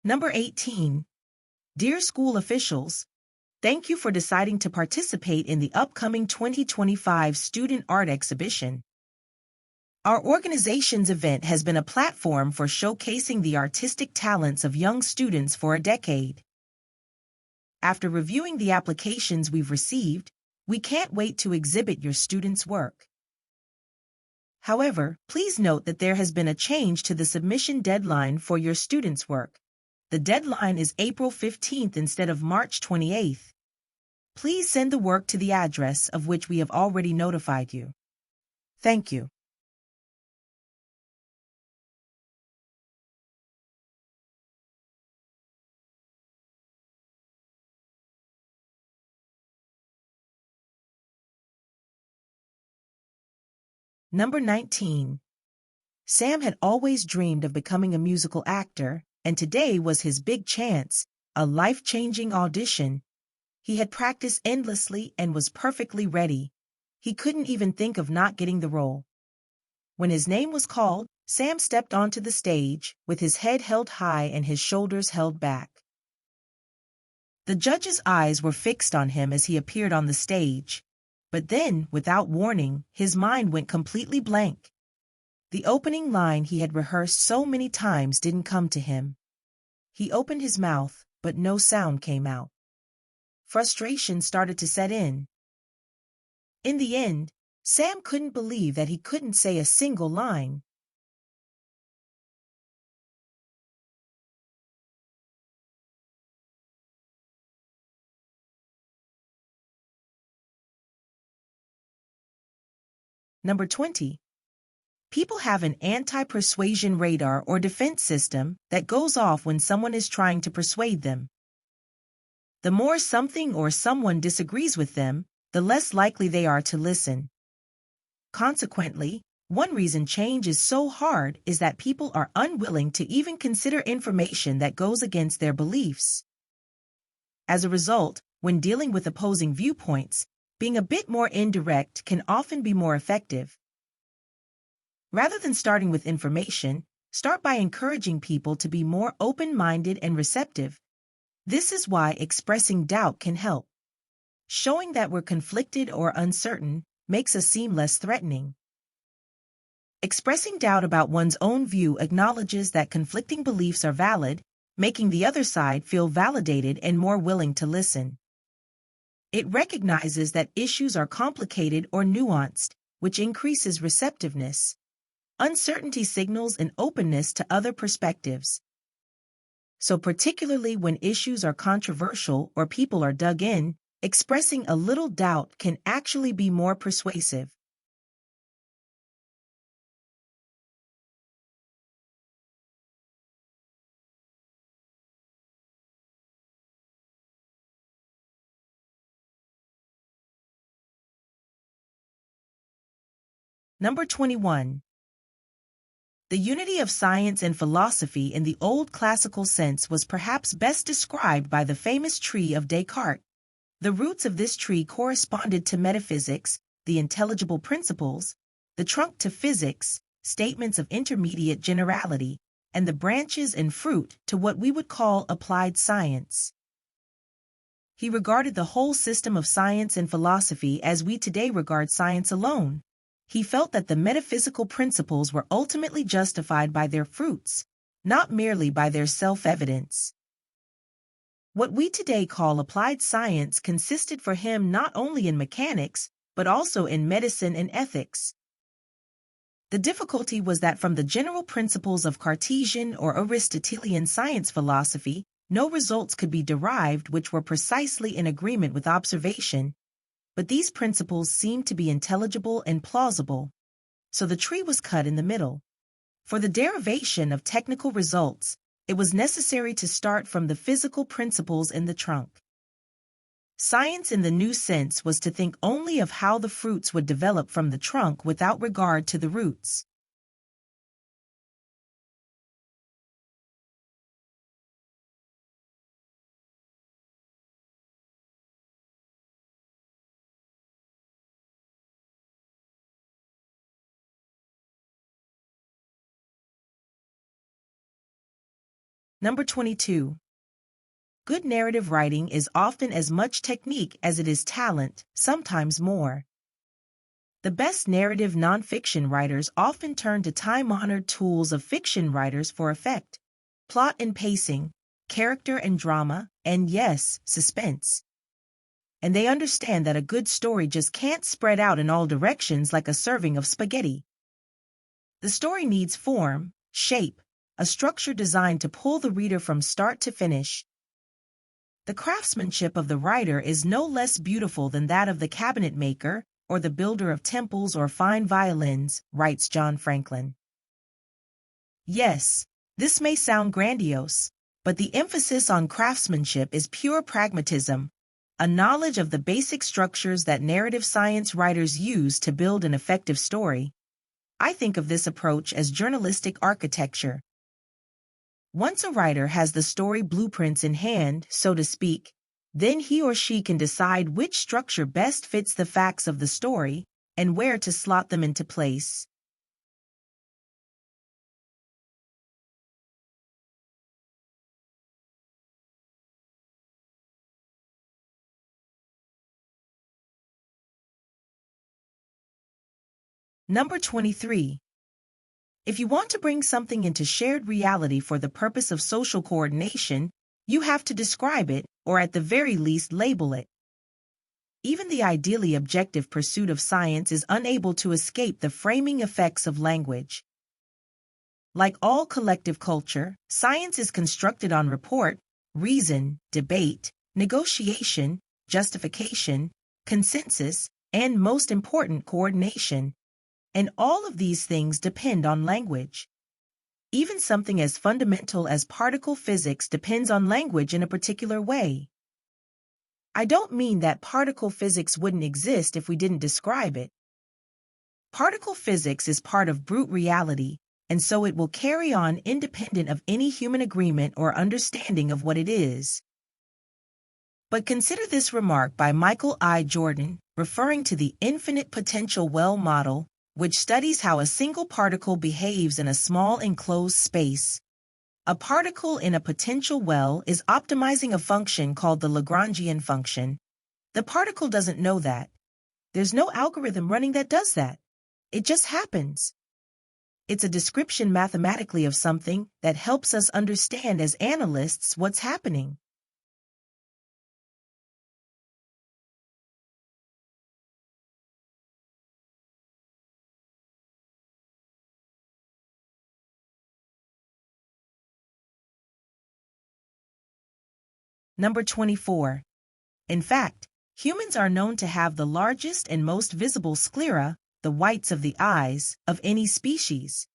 Number 18. Dear school officials, thank you for deciding to participate in the upcoming 2025 Student Art Exhibition. Our organization's event has been a platform for showcasing the artistic talents of young students for a decade. After reviewing the applications we've received, we can't wait to exhibit your students' work. However, please note that there has been a change to the submission deadline for your students' work. The deadline is April 15th instead of March 28th. Please send the work to the address of which we have already notified you. Thank you. Number 19. Sam had always dreamed of becoming a musical actor, and today was his big chance, a life-changing audition. He had practiced endlessly and was perfectly ready. He couldn't even think of not getting the role. When his name was called, Sam stepped onto the stage, with his head held high and his shoulders held back. The judges' eyes were fixed on him as he appeared on the stage. But then, without warning, his mind went completely blank. The opening line he had rehearsed so many times didn't come to him. He opened his mouth, but no sound came out. Frustration started to set in. In the end, Sam couldn't believe that he couldn't say a single line. Number 20. People have an anti-persuasion radar or defense system that goes off when someone is trying to persuade them. The more something or someone disagrees with them, the less likely they are to listen. Consequently, one reason change is so hard is that people are unwilling to even consider information that goes against their beliefs. As a result, when dealing with opposing viewpoints, being a bit more indirect can often be more effective. Rather than starting with information, start by encouraging people to be more open-minded and receptive. This is why expressing doubt can help. Showing that we're conflicted or uncertain makes us seem less threatening. Expressing doubt about one's own view acknowledges that conflicting beliefs are valid, making the other side feel validated and more willing to listen. It recognizes that issues are complicated or nuanced, which increases receptiveness. Uncertainty signals an openness to other perspectives. So particularly when issues are controversial or people are dug in, expressing a little doubt can actually be more persuasive. Number 21. The unity of science and philosophy in the old classical sense was perhaps best described by the famous tree of Descartes. The roots of this tree corresponded to metaphysics, the intelligible principles, the trunk to physics, statements of intermediate generality, and the branches and fruit to what we would call applied science. He regarded the whole system of science and philosophy as we today regard science alone. He felt that the metaphysical principles were ultimately justified by their fruits, not merely by their self-evidence. What we today call applied science consisted for him not only in mechanics, but also in medicine and ethics. The difficulty was that from the general principles of Cartesian or Aristotelian science philosophy, no results could be derived which were precisely in agreement with observation, but these principles seemed to be intelligible and plausible, so the tree was cut in the middle. For the derivation of technical results, it was necessary to start from the physical principles in the trunk. Science in the new sense was to think only of how the fruits would develop from the trunk without regard to the roots. Number 22. Good narrative writing is often as much technique as it is talent, sometimes more. The best narrative nonfiction writers often turn to time-honored tools of fiction writers for effect, plot and pacing, character and drama, and yes, suspense. And they understand that a good story just can't spread out in all directions like a serving of spaghetti. The story needs form, shape, a structure designed to pull the reader from start to finish. The craftsmanship of the writer is no less beautiful than that of the cabinet maker or the builder of temples or fine violins, writes John Franklin. Yes, this may sound grandiose, but the emphasis on craftsmanship is pure pragmatism, a knowledge of the basic structures that narrative science writers use to build an effective story. I think of this approach as journalistic architecture. Once a writer has the story blueprints in hand, so to speak, then he or she can decide which structure best fits the facts of the story and where to slot them into place. Number 23. If you want to bring something into shared reality for the purpose of social coordination, you have to describe it, or at the very least label it. Even the ideally objective pursuit of science is unable to escape the framing effects of language. Like all collective culture, science is constructed on report, reason, debate, negotiation, justification, consensus, and most important, coordination. And all of these things depend on language. Even something as fundamental as particle physics depends on language in a particular way. I don't mean that particle physics wouldn't exist if we didn't describe it. Particle physics is part of brute reality, and so it will carry on independent of any human agreement or understanding of what it is. But consider this remark by Michael I. Jordan, referring to the infinite potential well model, which studies how a single particle behaves in a small enclosed space. A particle in a potential well is optimizing a function called the Lagrangian function. The particle doesn't know that. There's no algorithm running that does that. It just happens. It's a description mathematically of something that helps us understand as analysts what's happening. Number 24. In fact, humans are known to have the largest and most visible sclera, the whites of the eyes, of any species.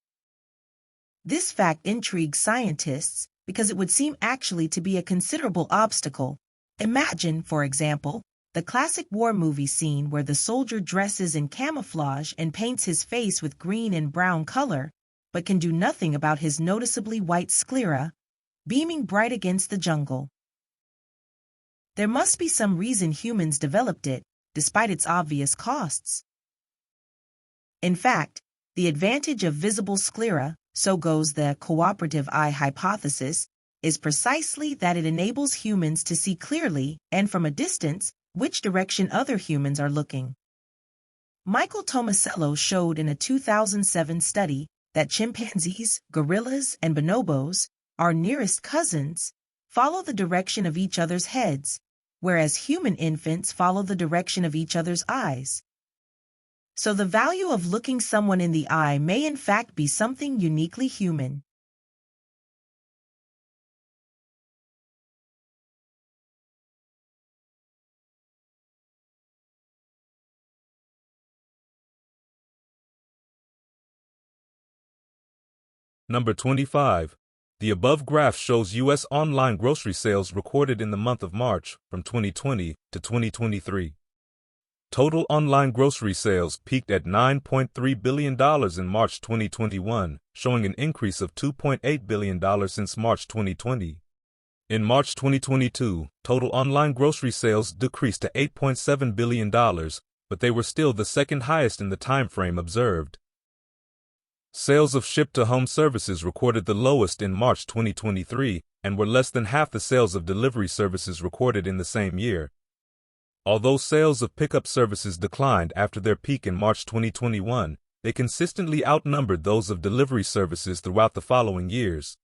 This fact intrigues scientists because it would seem actually to be a considerable obstacle. Imagine, for example, the classic war movie scene where the soldier dresses in camouflage and paints his face with green and brown color, but can do nothing about his noticeably white sclera, beaming bright against the jungle. There must be some reason humans developed it, despite its obvious costs. In fact, the advantage of visible sclera, so goes the cooperative eye hypothesis, is precisely that it enables humans to see clearly, and from a distance, which direction other humans are looking. Michael Tomasello showed in a 2007 study that chimpanzees, gorillas, and bonobos, our nearest cousins, follow the direction of each other's heads, whereas human infants follow the direction of each other's eyes. So the value of looking someone in the eye may in fact be something uniquely human. Number 25. The above graph shows U.S. online grocery sales recorded in the month of March from 2020 to 2023. Total online grocery sales peaked at $9.3 billion in March 2021, showing an increase of $2.8 billion since March 2020. In March 2022, total online grocery sales decreased to $8.7 billion, but they were still the second highest in the time frame observed. Sales of ship-to-home services recorded the lowest in March 2023 and were less than half the sales of delivery services recorded in the same year. Although sales of pickup services declined after their peak in March 2021, they consistently outnumbered those of delivery services throughout the following years.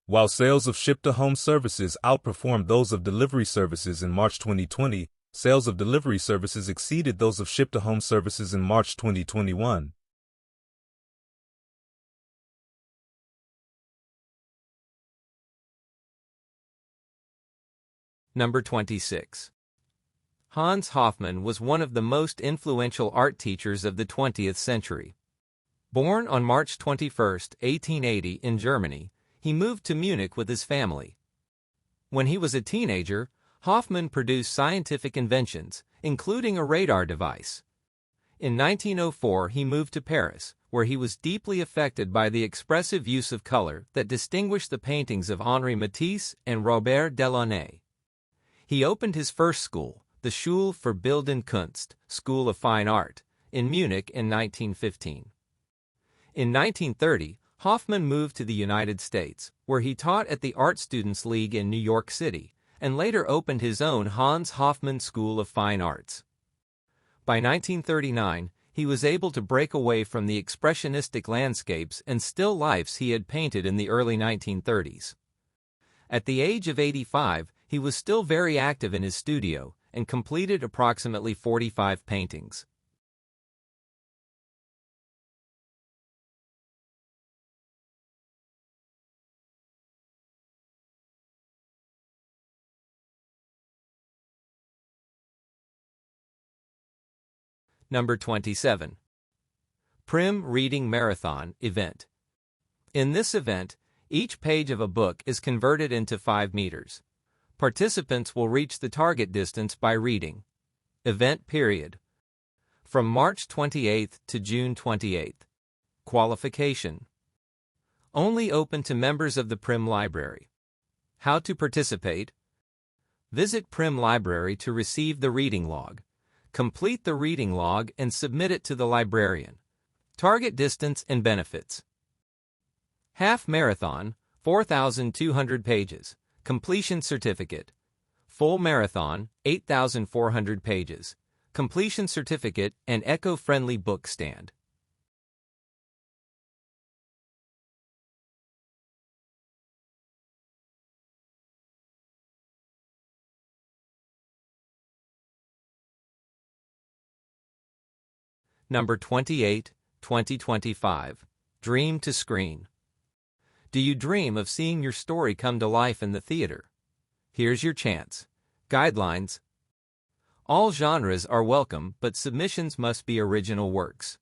While sales of ship-to-home services outperformed those of delivery services in March 2020, sales of delivery services exceeded those of ship-to-home services in March 2021. Number 26. Hans Hofmann was one of the most influential art teachers of the 20th century. Born on March 21, 1880 in Germany, he moved to Munich with his family. When he was a teenager, Hofmann produced scientific inventions, including a radar device. In 1904, he moved to Paris, where he was deeply affected by the expressive use of color that distinguished the paintings of Henri Matisse and Robert Delaunay. He opened his first school, the Schule für Bildende Kunst, School of Fine Art, in Munich in 1915. In 1930, Hofmann moved to the United States, where he taught at the Art Students League in New York City, and later opened his own Hans Hofmann School of Fine Arts. By 1939, he was able to break away from the expressionistic landscapes and still lifes he had painted in the early 1930s. At the age of 85, he was still very active in his studio and completed approximately 45 paintings. Number 27. Prim Reading Marathon Event. In this event, each page of a book is converted into 5 meters. Participants will reach the target distance by reading. Event period: from March 28 to June 28. Qualification: only open to members of the Prim Library. How to participate: visit Prim Library to receive the reading log. Complete the reading log and submit it to the librarian. Target distance and benefits: half marathon, 4,200 pages. Completion certificate. Full marathon, 8,400 pages. Completion certificate and eco-friendly book stand. Number 28, 2025. Dream to Screen. Do you dream of seeing your story come to life in the theater? Here's your chance. Guidelines: all genres are welcome, but submissions must be original works.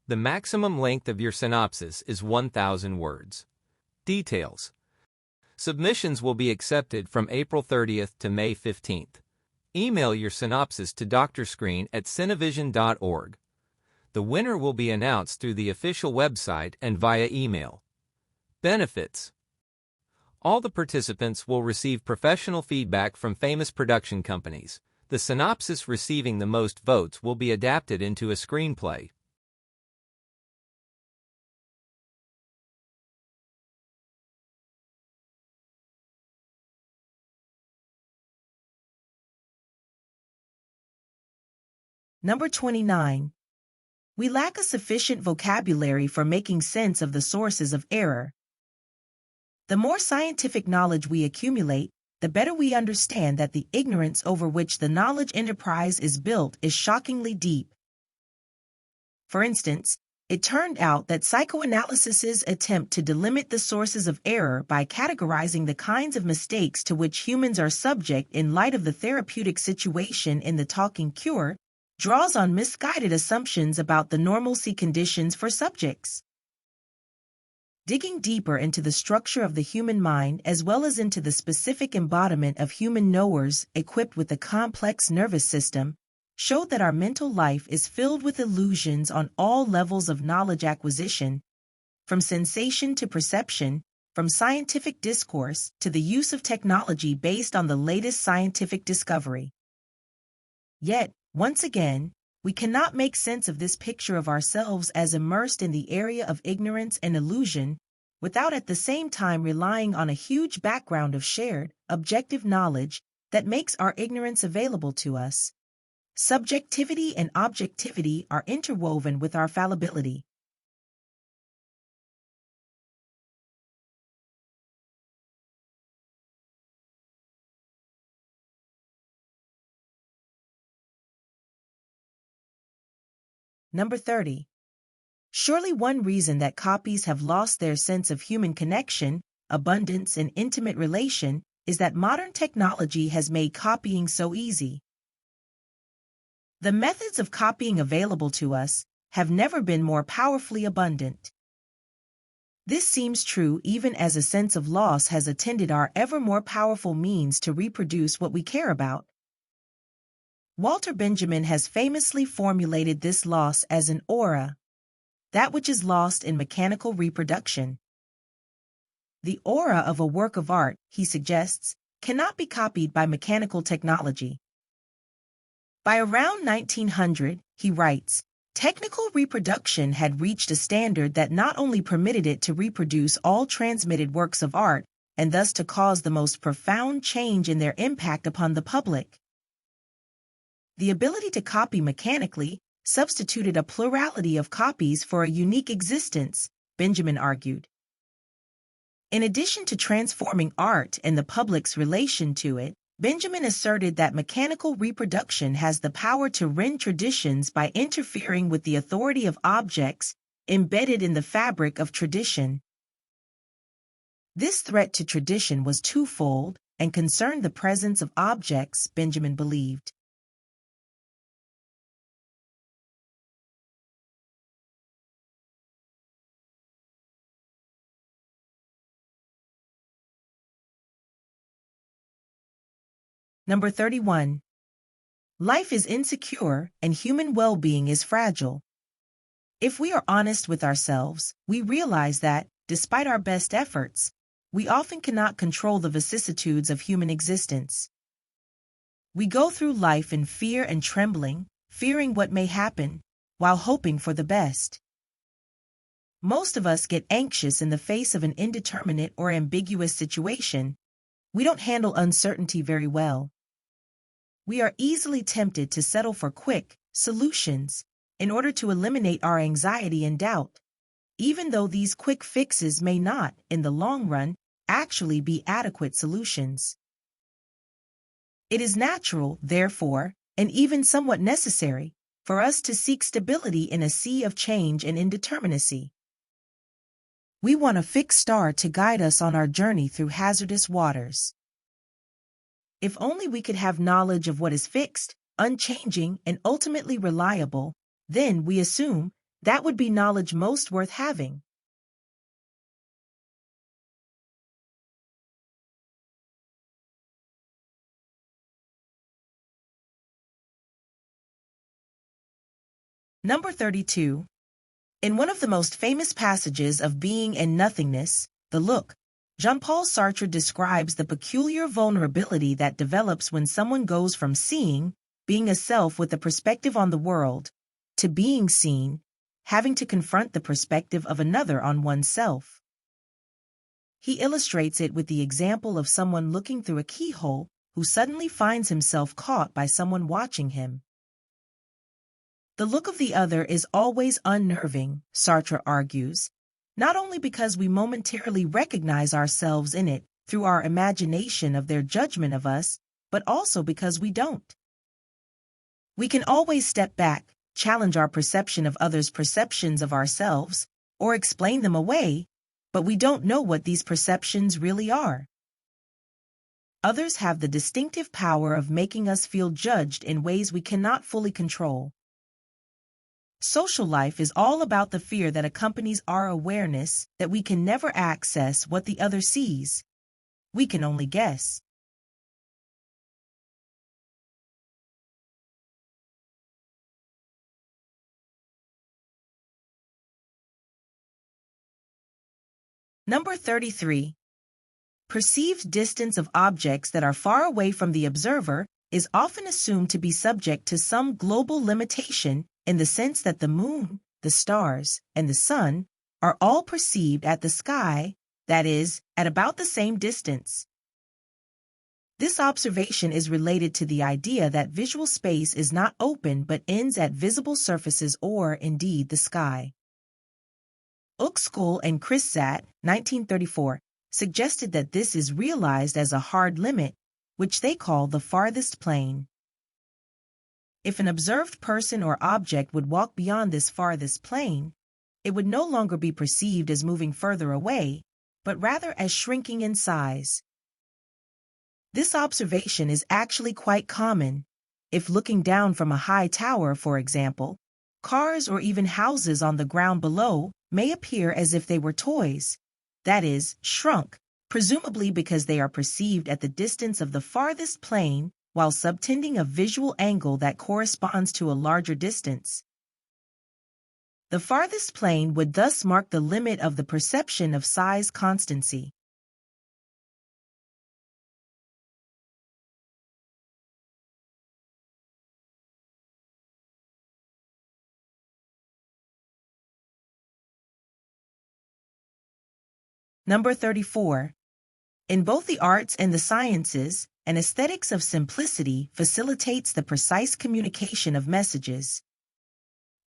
The maximum length of your synopsis is 1,000 words. Details: submissions will be accepted from April 30th to May 15th. Email your synopsis to drscreen@cinevision.org. The winner will be announced through the official website and via email. Benefits: all the participants will receive professional feedback from famous production companies. The synopsis receiving the most votes will be adapted into a screenplay. Number 29. We lack a sufficient vocabulary for making sense of the sources of error. The more scientific knowledge we accumulate, the better we understand that the ignorance over which the knowledge enterprise is built is shockingly deep. For instance, it turned out that psychoanalysis's attempt to delimit the sources of error by categorizing the kinds of mistakes to which humans are subject in light of the therapeutic situation in The Talking Cure draws on misguided assumptions about the normalcy conditions for subjects. Digging deeper into the structure of the human mind as well as into the specific embodiment of human knowers equipped with a complex nervous system showed that our mental life is filled with illusions on all levels of knowledge acquisition, from sensation to perception, from scientific discourse to the use of technology based on the latest scientific discovery. Yet, once again, we cannot make sense of this picture of ourselves as immersed in the area of ignorance and illusion without at the same time relying on a huge background of shared, objective knowledge that makes our ignorance available to us. Subjectivity and objectivity are interwoven with our fallibility. Number 30. Surely one reason that copies have lost their sense of human connection, abundance, and intimate relation is that modern technology has made copying so easy. The methods of copying available to us have never been more powerfully abundant. This seems true even as a sense of loss has attended our ever more powerful means to reproduce what we care about. Walter Benjamin has famously formulated this loss as an aura, that which is lost in mechanical reproduction. The aura of a work of art, he suggests, cannot be copied by mechanical technology. By around 1900, he writes, technical reproduction had reached a standard that not only permitted it to reproduce all transmitted works of art and thus to cause the most profound change in their impact upon the public. The ability to copy mechanically substituted a plurality of copies for a unique existence, Benjamin argued. In addition to transforming art and the public's relation to it, Benjamin asserted that mechanical reproduction has the power to rend traditions by interfering with the authority of objects embedded in the fabric of tradition. This threat to tradition was twofold and concerned the presence of objects, Benjamin believed. Number 31. Life is insecure and human well-being is fragile. If we are honest with ourselves, we realize that, despite our best efforts, we often cannot control the vicissitudes of human existence. We go through life in fear and trembling, fearing what may happen, while hoping for the best. Most of us get anxious in the face of an indeterminate or ambiguous situation. We don't handle uncertainty very well. We are easily tempted to settle for quick solutions in order to eliminate our anxiety and doubt, even though these quick fixes may not, in the long run, actually be adequate solutions. It is natural, therefore, and even somewhat necessary, for us to seek stability in a sea of change and indeterminacy. We want a fixed star to guide us on our journey through hazardous waters. If only we could have knowledge of what is fixed, unchanging, and ultimately reliable, then, we assume, that would be knowledge most worth having. Number 32. In one of the most famous passages of Being and Nothingness, The Look, Jean-Paul Sartre describes the peculiar vulnerability that develops when someone goes from seeing, being a self with a perspective on the world, to being seen, having to confront the perspective of another on oneself. He illustrates it with the example of someone looking through a keyhole who suddenly finds himself caught by someone watching him. The look of the other is always unnerving, Sartre argues, not only because we momentarily recognize ourselves in it through our imagination of their judgment of us, but also because we don't. We can always step back, challenge our perception of others' perceptions of ourselves, or explain them away, but we don't know what these perceptions really are. Others have the distinctive power of making us feel judged in ways we cannot fully control. Social life is all about the fear that accompanies our awareness that we can never access what the other sees. We can only guess. Number 33. Perceived distance of objects that are far away from the observer is often assumed to be subject to some global limitation in the sense that the moon, the stars, and the sun are all perceived at the sky, that is, at about the same distance. This observation is related to the idea that visual space is not open but ends at visible surfaces or, indeed, the sky. Uexküll and Kristzadt, 1934, suggested that this is realized as a hard limit, which they call the farthest plane. If an observed person or object would walk beyond this farthest plane, it would no longer be perceived as moving further away, but rather as shrinking in size. This observation is actually quite common. If looking down from a high tower, for example, cars or even houses on the ground below may appear as if they were toys, that is, shrunk, presumably because they are perceived at the distance of the farthest plane while subtending a visual angle that corresponds to a larger distance. The farthest plane would thus mark the limit of the perception of size constancy. Number 34. In both the arts and the sciences, an aesthetics of simplicity facilitates the precise communication of messages.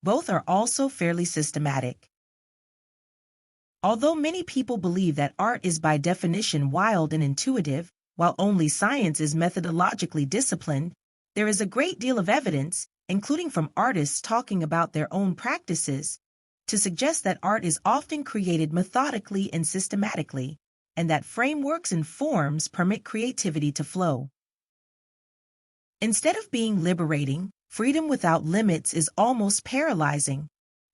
Both are also fairly systematic. Although many people believe that art is by definition wild and intuitive, while only science is methodologically disciplined, there is a great deal of evidence, including from artists talking about their own practices, to suggest that art is often created methodically and systematically, and that frameworks and forms permit creativity to flow. Instead of being liberating, freedom without limits is almost paralyzing,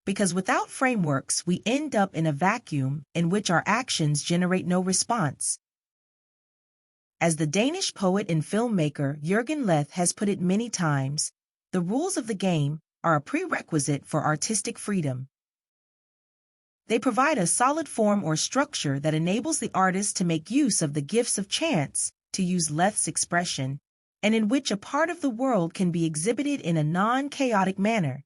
because without frameworks we end up in a vacuum in which our actions generate no response. As the Danish poet and filmmaker Jürgen Leth has put it many times, the rules of the game are a prerequisite for artistic freedom. They provide a solid form or structure that enables the artist to make use of the gifts of chance, to use Leth's expression, and in which a part of the world can be exhibited in a non-chaotic manner.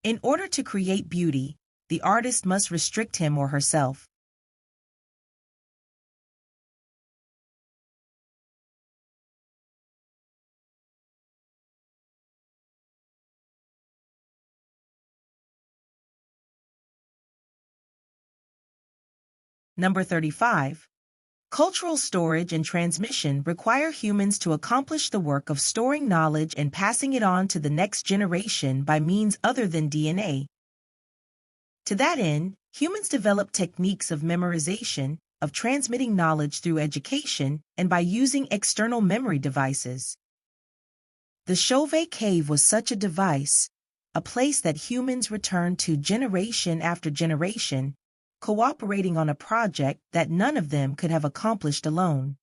In order to create beauty, the artist must restrict him or herself. Number 35. Cultural storage and transmission require humans to accomplish the work of storing knowledge and passing it on to the next generation by means other than DNA. To that end, humans develop techniques of memorization, of transmitting knowledge through education, and by using external memory devices. The Chauvet Cave was such a device, a place that humans returned to generation after generation, cooperating on a project that none of them could have accomplished alone.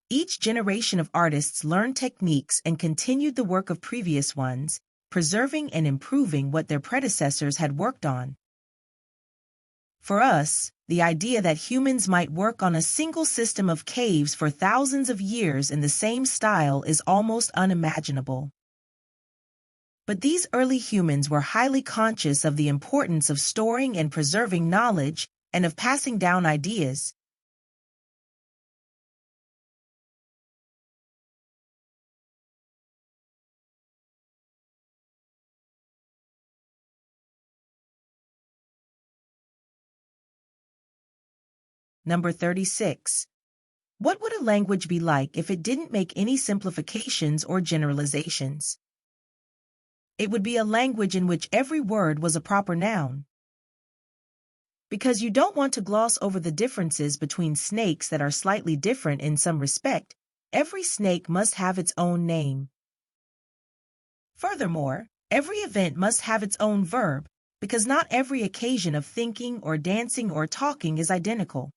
Each generation of artists learned techniques and continued the work of previous ones, preserving and improving what their predecessors had worked on. For us, the idea that humans might work on a single system of caves for thousands of years in the same style is almost unimaginable. But these early humans were highly conscious of the importance of storing and preserving knowledge and of passing down ideas. Number 36. What would a language be like if it didn't make any simplifications or generalizations? It would be a language in which every word was a proper noun. Because you don't want to gloss over the differences between snakes that are slightly different in some respect, every snake must have its own name. Furthermore, every event must have its own verb, because not every occasion of thinking or dancing or talking is identical.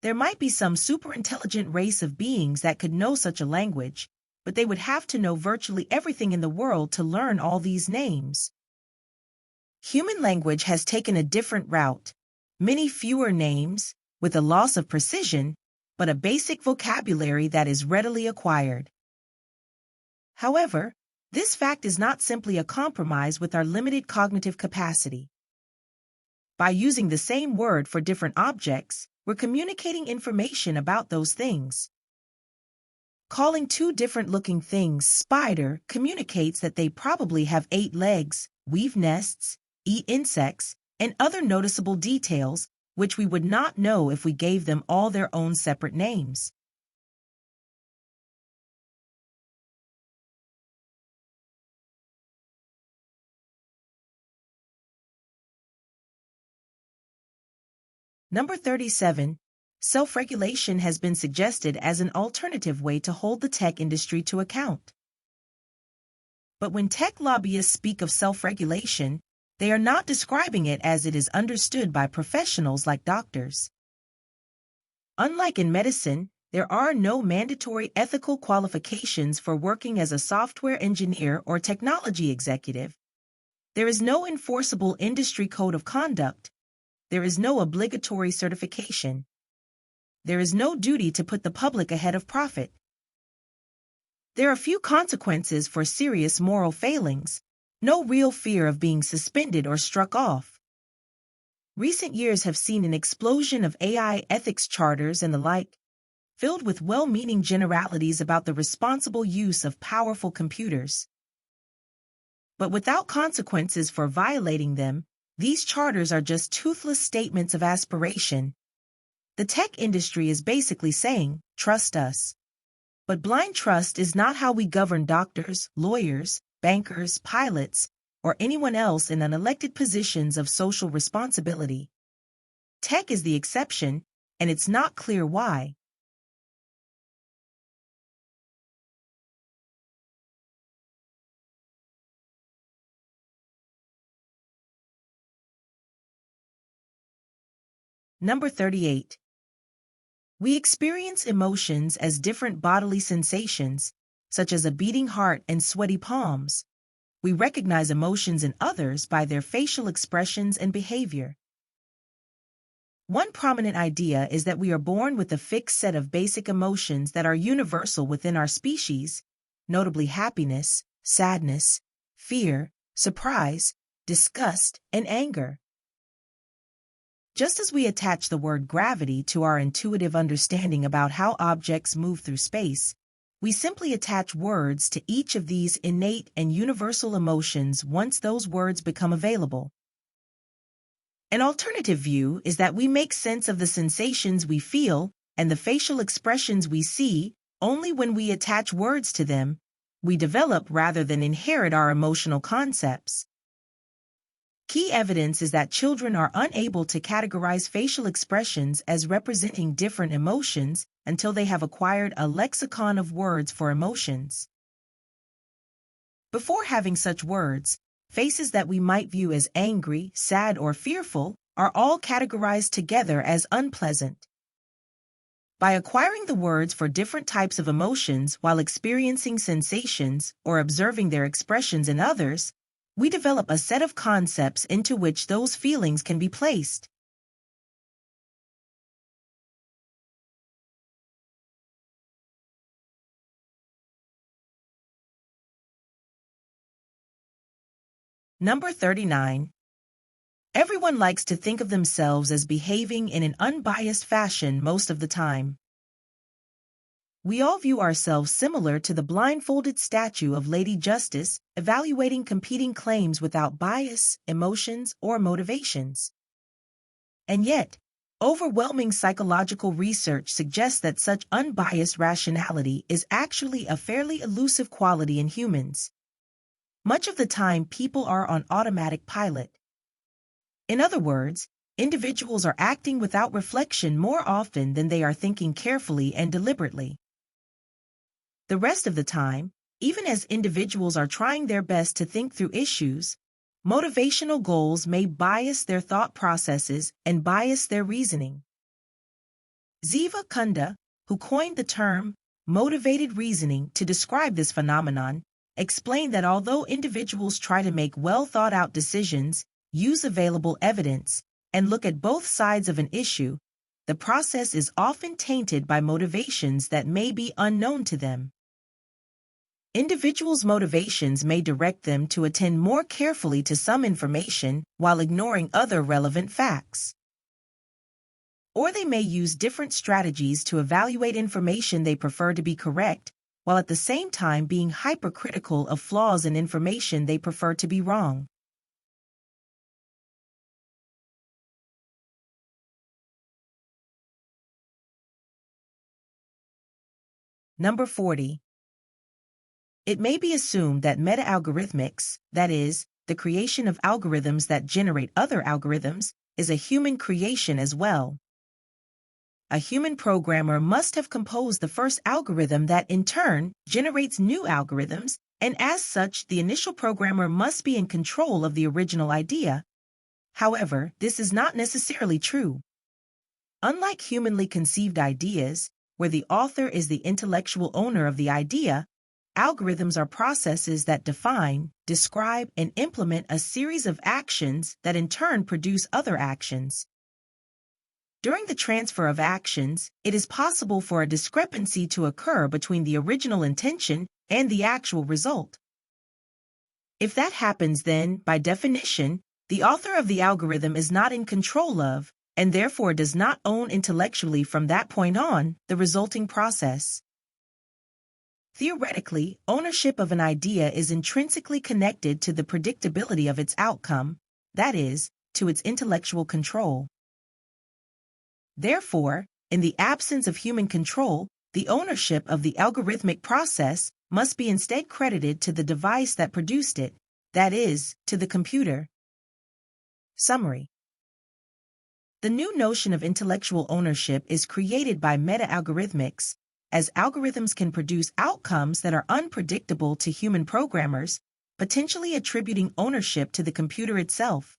There might be some superintelligent race of beings that could know such a language, but they would have to know virtually everything in the world to learn all these names. Human language has taken a different route, many fewer names, with a loss of precision, but a basic vocabulary that is readily acquired. However, this fact is not simply a compromise with our limited cognitive capacity. By using the same word for different objects, we're communicating information about those things. Calling two different-looking things spider communicates that they probably have 8 legs, weave nests, eat insects, and other noticeable details which we would not know if we gave them all their own separate names. Number 37. Self-regulation has been suggested as an alternative way to hold the tech industry to account. But when tech lobbyists speak of self-regulation, they are not describing it as it is understood by professionals like doctors. Unlike in medicine, there are no mandatory ethical qualifications for working as a software engineer or technology executive. There is no enforceable industry code of conduct. There is no obligatory certification. There is no duty to put the public ahead of profit. There are few consequences for serious moral failings, no real fear of being suspended or struck off. Recent years have seen an explosion of AI ethics charters and the like, filled with well-meaning generalities about the responsible use of powerful computers. But without consequences for violating them, these charters are just toothless statements of aspiration. The tech industry is basically saying, trust us. But blind trust is not how we govern doctors, lawyers, bankers, pilots, or anyone else in unelected positions of social responsibility. Tech is the exception, and it's not clear why. Number 38. We experience emotions as different bodily sensations, such as a beating heart and sweaty palms. We recognize emotions in others by their facial expressions and behavior. One prominent idea is that we are born with a fixed set of basic emotions that are universal within our species, notably happiness, sadness, fear, surprise, disgust, and anger. Just as we attach the word gravity to our intuitive understanding about how objects move through space, we simply attach words to each of these innate and universal emotions once those words become available. An alternative view is that we make sense of the sensations we feel and the facial expressions we see only when we attach words to them. We develop rather than inherit our emotional concepts. Key evidence is that children are unable to categorize facial expressions as representing different emotions until they have acquired a lexicon of words for emotions. Before having such words, faces that we might view as angry, sad, or fearful are all categorized together as unpleasant. By acquiring the words for different types of emotions while experiencing sensations or observing their expressions in others, we develop a set of concepts into which those feelings can be placed. Number 39. Everyone likes to think of themselves as behaving in an unbiased fashion most of the time. We all view ourselves similar to the blindfolded statue of Lady Justice, evaluating competing claims without bias, emotions, or motivations. And yet, overwhelming psychological research suggests that such unbiased rationality is actually a fairly elusive quality in humans. Much of the time, people are on automatic pilot. In other words, individuals are acting without reflection more often than they are thinking carefully and deliberately. The rest of the time, even as individuals are trying their best to think through issues, motivational goals may bias their thought processes and bias their reasoning. Ziva Kunda, who coined the term motivated reasoning to describe this phenomenon, explained that although individuals try to make well-thought-out decisions, use available evidence, and look at both sides of an issue, the process is often tainted by motivations that may be unknown to them. Individuals' motivations may direct them to attend more carefully to some information while ignoring other relevant facts. Or they may use different strategies to evaluate information they prefer to be correct, while at the same time being hypercritical of flaws in information they prefer to be wrong. Number 40. It may be assumed that meta-algorithmics, that is, the creation of algorithms that generate other algorithms, is a human creation as well. A human programmer must have composed the first algorithm that, in turn, generates new algorithms, and as such, the initial programmer must be in control of the original idea. However, this is not necessarily true. Unlike humanly conceived ideas, where the author is the intellectual owner of the idea, algorithms are processes that define, describe, and implement a series of actions that in turn produce other actions. During the transfer of actions, it is possible for a discrepancy to occur between the original intention and the actual result. If that happens, then, by definition, the author of the algorithm is not in control of, and therefore does not own intellectually from that point on, the resulting process. Theoretically, ownership of an idea is intrinsically connected to the predictability of its outcome, that is, to its intellectual control. Therefore, in the absence of human control, the ownership of the algorithmic process must be instead credited to the device that produced it, that is, to the computer. Summary. The new notion of intellectual ownership is created by meta-algorithmics, as algorithms can produce outcomes that are unpredictable to human programmers, potentially attributing ownership to the computer itself.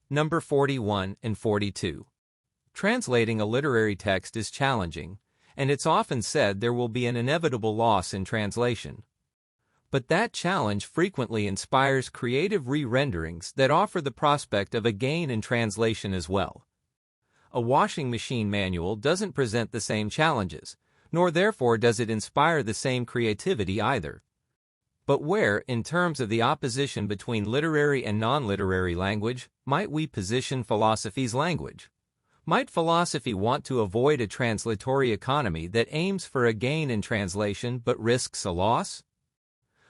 Number 41 and 42. Translating a literary text is challenging, and it's often said there will be an inevitable loss in translation. But that challenge frequently inspires creative re-renderings that offer the prospect of a gain in translation as well. A washing machine manual doesn't present the same challenges, nor therefore does it inspire the same creativity either. But where, in terms of the opposition between literary and non-literary language, might we position philosophy's language? Might philosophy want to avoid a translatory economy that aims for a gain in translation but risks a loss?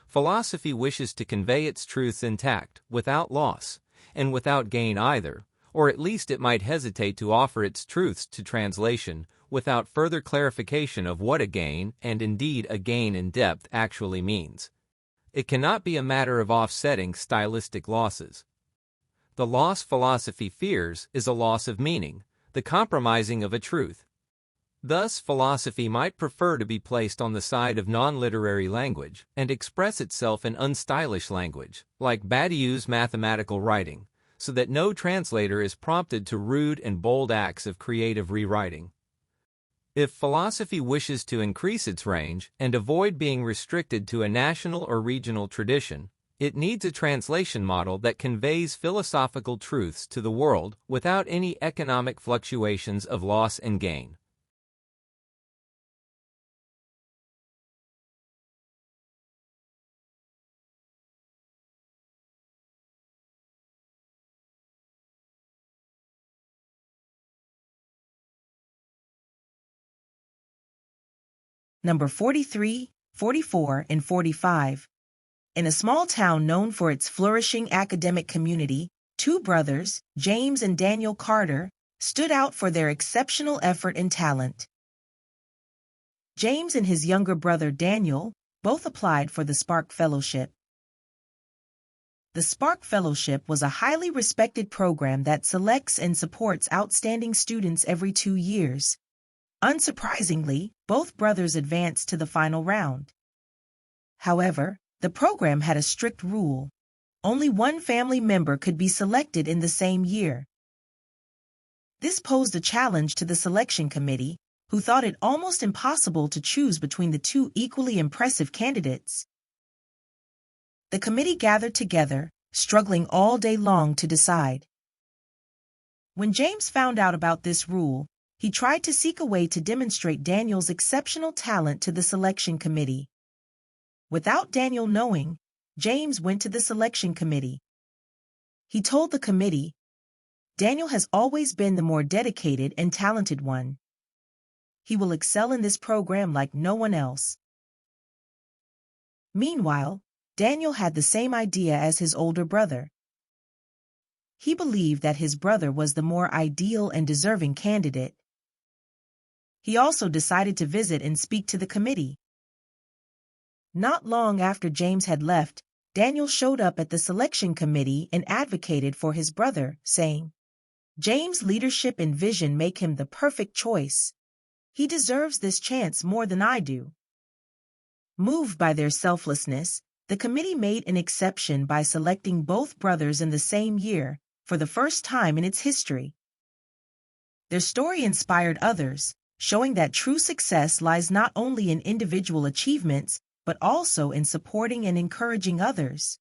Philosophy wishes to convey its truths intact, without loss, and without gain either, or at least it might hesitate to offer its truths to translation without further clarification of what a gain, and indeed a gain in depth, actually means. It cannot be a matter of offsetting stylistic losses. The loss philosophy fears is a loss of meaning, the compromising of a truth. Thus, philosophy might prefer to be placed on the side of non-literary language and express itself in unstylish language, like Badiou's mathematical writing, so that no translator is prompted to rude and bold acts of creative rewriting. If philosophy wishes to increase its range and avoid being restricted to a national or regional tradition, it needs a translation model that conveys philosophical truths to the world without any economic fluctuations of loss and gain. Number 43, 44, and 45. In a small town known for its flourishing academic community, two brothers, James and Daniel Carter, stood out for their exceptional effort and talent. James and his younger brother Daniel both applied for the Spark Fellowship. The Spark Fellowship was a highly respected program that selects and supports outstanding students every 2 years. Unsurprisingly, both brothers advanced to the final round. However, the program had a strict rule. Only one family member could be selected in the same year. This posed a challenge to the selection committee, who thought it almost impossible to choose between the two equally impressive candidates. The committee gathered together, struggling all day long to decide. When James found out about this rule, he tried to seek a way to demonstrate Daniel's exceptional talent to the selection committee. Without Daniel knowing, James went to the selection committee. He told the committee, "Daniel has always been the more dedicated and talented one. He will excel in this program like no one else." Meanwhile, Daniel had the same idea as his older brother. He believed that his brother was the more ideal and deserving candidate. He also decided to visit and speak to the committee. Not long after James had left, Daniel showed up at the selection committee and advocated for his brother, saying, "James' leadership and vision make him the perfect choice. He deserves this chance more than I do." Moved by their selflessness, the committee made an exception by selecting both brothers in the same year, for the first time in its history. Their story inspired others, showing that true success lies not only in individual achievements, but also in supporting and encouraging others.